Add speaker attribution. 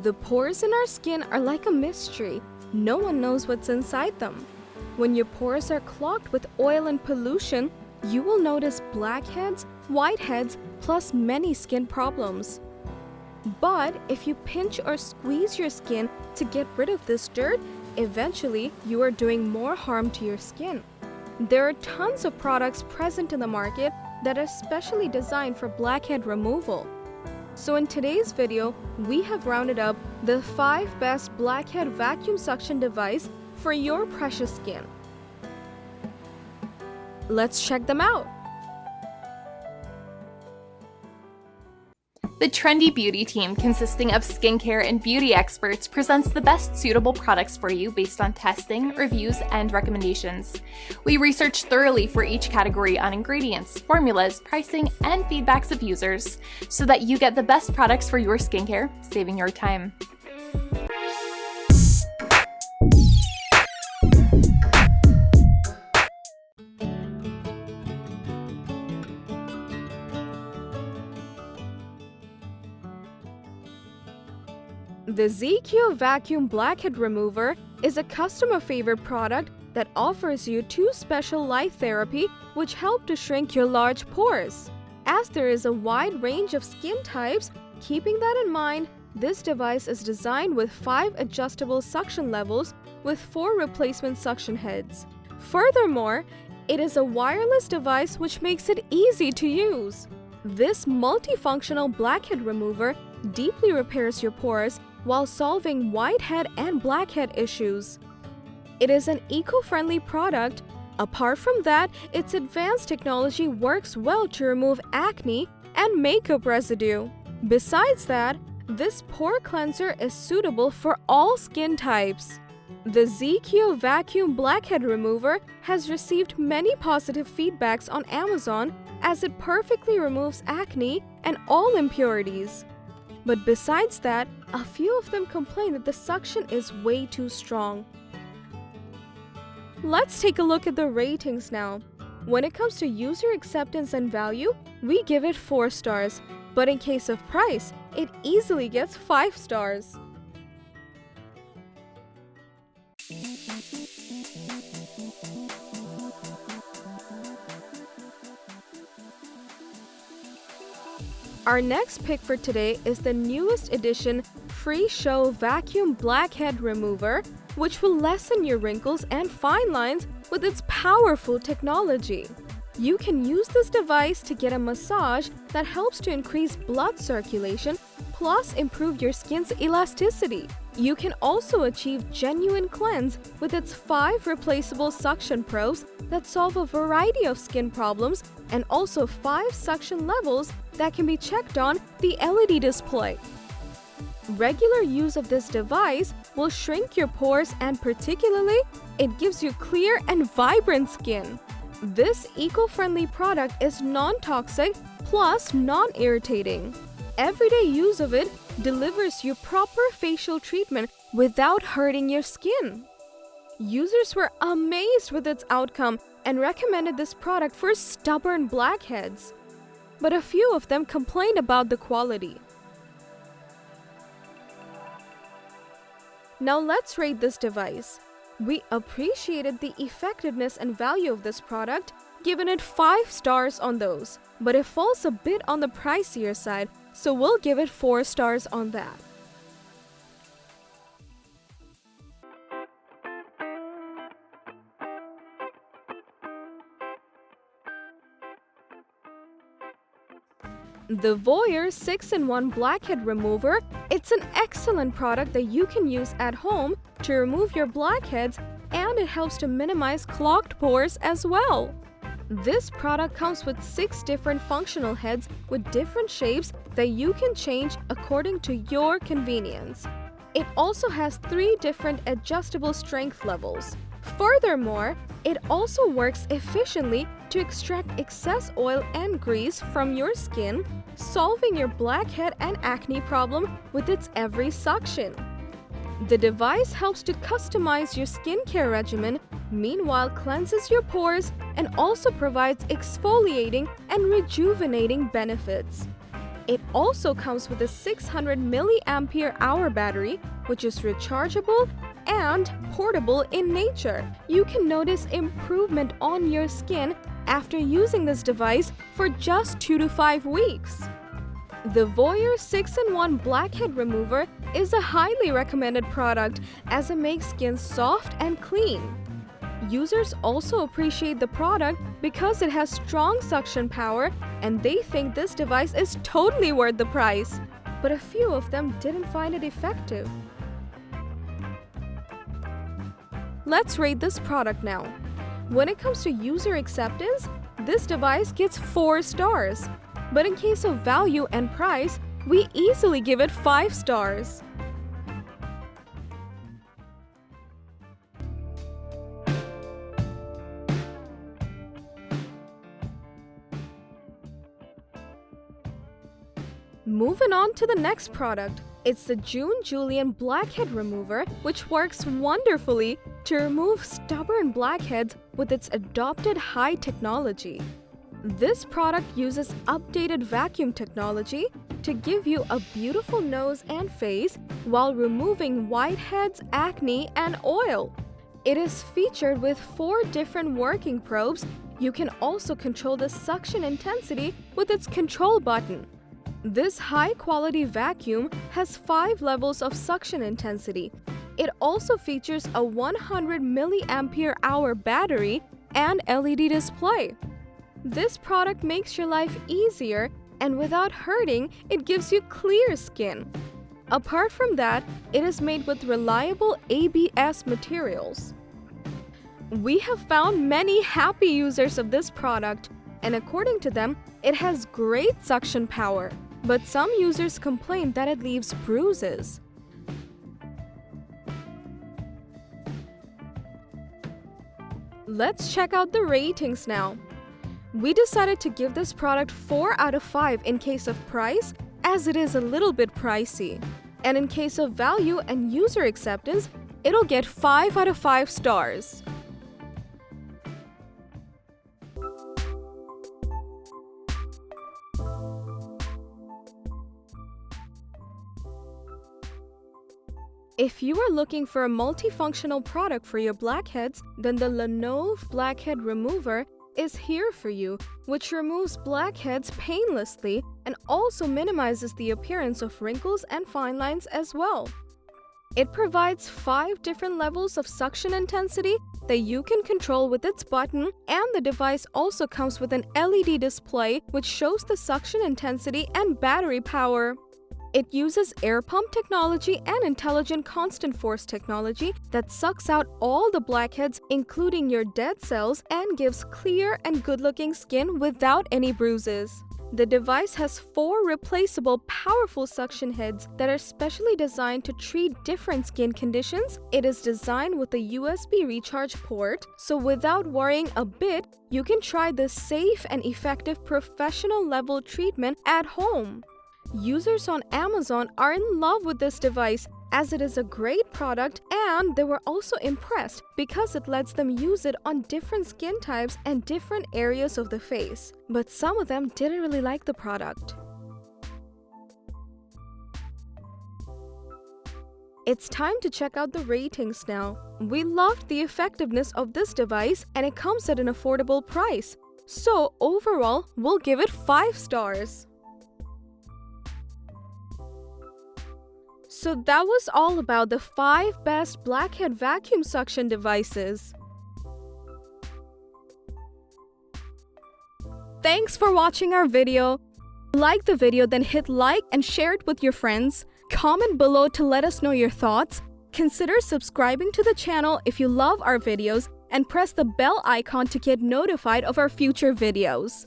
Speaker 1: The pores in our skin are like a mystery. No one knows what's inside them. When your pores are clogged with oil and pollution, you will notice blackheads, whiteheads, plus many skin problems. But if you pinch or squeeze your skin to get rid of this dirt, eventually you are doing more harm to your skin. There are tons of products present in the market that are specially designed for blackhead removal. So in today's video, we have rounded up the 5 best blackhead vacuum suction device for your precious skin. Let's check them out.
Speaker 2: The trendy beauty team, consisting of skincare and beauty experts, presents the best suitable products for you based on testing, reviews, and recommendations. We research thoroughly for each category on ingredients, formulas, pricing, and feedbacks of users so that you get the best products for your skincare, saving your time.
Speaker 1: The XIKEO Vacuum Blackhead Remover is a customer favorite product that offers you 2 special light therapy which help to shrink your large pores. As there is a wide range of skin types, keeping that in mind, this device is designed with 5 adjustable suction levels with 4 replacement suction heads. Furthermore, it is a wireless device which makes it easy to use. This multifunctional blackhead remover deeply repairs your pores while solving whitehead and blackhead issues. It is an eco-friendly product. Apart from that, its advanced technology works well to remove acne and makeup residue. Besides that, this pore cleanser is suitable for all skin types. The XIKEO Vacuum Blackhead Remover has received many positive feedbacks on Amazon as it perfectly removes acne and all impurities. But besides that, a few of them complain that the suction is way too strong. Let's take a look at the ratings now. When it comes to user acceptance and value, we give it 4 stars, but in case of price, it easily gets 5 stars. Our next pick for today is the newest edition FREESHOW Vacuum Blackhead Remover, which will lessen your wrinkles and fine lines with its powerful technology. You can use this device to get a massage that helps to increase blood circulation, plus improve your skin's elasticity. You can also achieve genuine cleanse with its 5 replaceable suction probes that solve a variety of skin problems, and also 5 suction levels that can be checked on the LED display. Regular use of this device will shrink your pores, and particularly, it gives you clear and vibrant skin. This eco-friendly product is non-toxic plus non-irritating. Everyday use of it delivers you proper facial treatment without hurting your skin. Users were amazed with its outcome and recommended this product for stubborn blackheads. But a few of them complained about the quality. Now let's rate this device. We appreciated the effectiveness and value of this product, giving it 5 stars on those, but it falls a bit on the pricier side, so we'll give it 4 stars on that. The VOYOR 6-in-1 Blackhead Remover, it's an excellent product that you can use at home to remove your blackheads, and it helps to minimize clogged pores as well. This product comes with 6 different functional heads with different shapes that you can change according to your convenience. It also has 3 different adjustable strength levels. Furthermore, it also works efficiently to extract excess oil and grease from your skin, solving your blackhead and acne problem with its every suction. The device helps to customize your skincare regimen, meanwhile cleanses your pores and also provides exfoliating and rejuvenating benefits. It also comes with a 600 mAh battery, which is rechargeable and portable in nature. You can notice improvement on your skin after using this device for just 2 to 5 weeks. The VOYOR 6-in-1 Blackhead Remover is a highly recommended product as it makes skin soft and clean. Users also appreciate the product because it has strong suction power and they think this device is totally worth the price. But a few of them didn't find it effective. Let's rate this product now. When it comes to user acceptance, this device gets 4 stars. But in case of value and price, we easily give it 5 stars. Moving on to the next product. It's the Julien Blackhead Remover, which works wonderfully to remove stubborn blackheads with its adopted high technology. This product uses updated vacuum technology to give you a beautiful nose and face while removing whiteheads, acne, and oil. It is featured with 4 different working probes. You can also control the suction intensity with its control button. This high-quality vacuum has 5 levels of suction intensity. It also features a 100 mAh battery and LED display. This product makes your life easier, and without hurting, it gives you clear skin. Apart from that, it is made with reliable ABS materials. We have found many happy users of this product, and according to them, it has great suction power. But some users complain that it leaves bruises. Let's check out the ratings now. We decided to give this product 4 out of 5 in case of price, as it is a little bit pricey. And in case of value and user acceptance, it'll get 5 out of 5 stars. If you are looking for a multifunctional product for your blackheads, then the LONOVE Blackhead Remover is here for you, which removes blackheads painlessly and also minimizes the appearance of wrinkles and fine lines as well. It provides 5 different levels of suction intensity that you can control with its button, and the device also comes with an LED display which shows the suction intensity and battery power. It uses air pump technology and intelligent constant force technology that sucks out all the blackheads, including your dead cells, and gives clear and good-looking skin without any bruises. The device has 4 replaceable powerful suction heads that are specially designed to treat different skin conditions. It is designed with a USB recharge port, so without worrying a bit, you can try this safe and effective professional-level treatment at home. Users on Amazon are in love with this device as it is a great product, and they were also impressed because it lets them use it on different skin types and different areas of the face. But some of them didn't really like the product. It's time to check out the ratings now. We loved the effectiveness of this device, and it comes at an affordable price. So overall, we'll give it 5 stars. So that was all about the 5 best blackhead vacuum suction devices. Thanks for watching our video. Like the video, then hit like and share it with your friends. Comment below to let us know your thoughts. Consider subscribing to the channel if you love our videos, and press the bell icon to get notified of our future videos.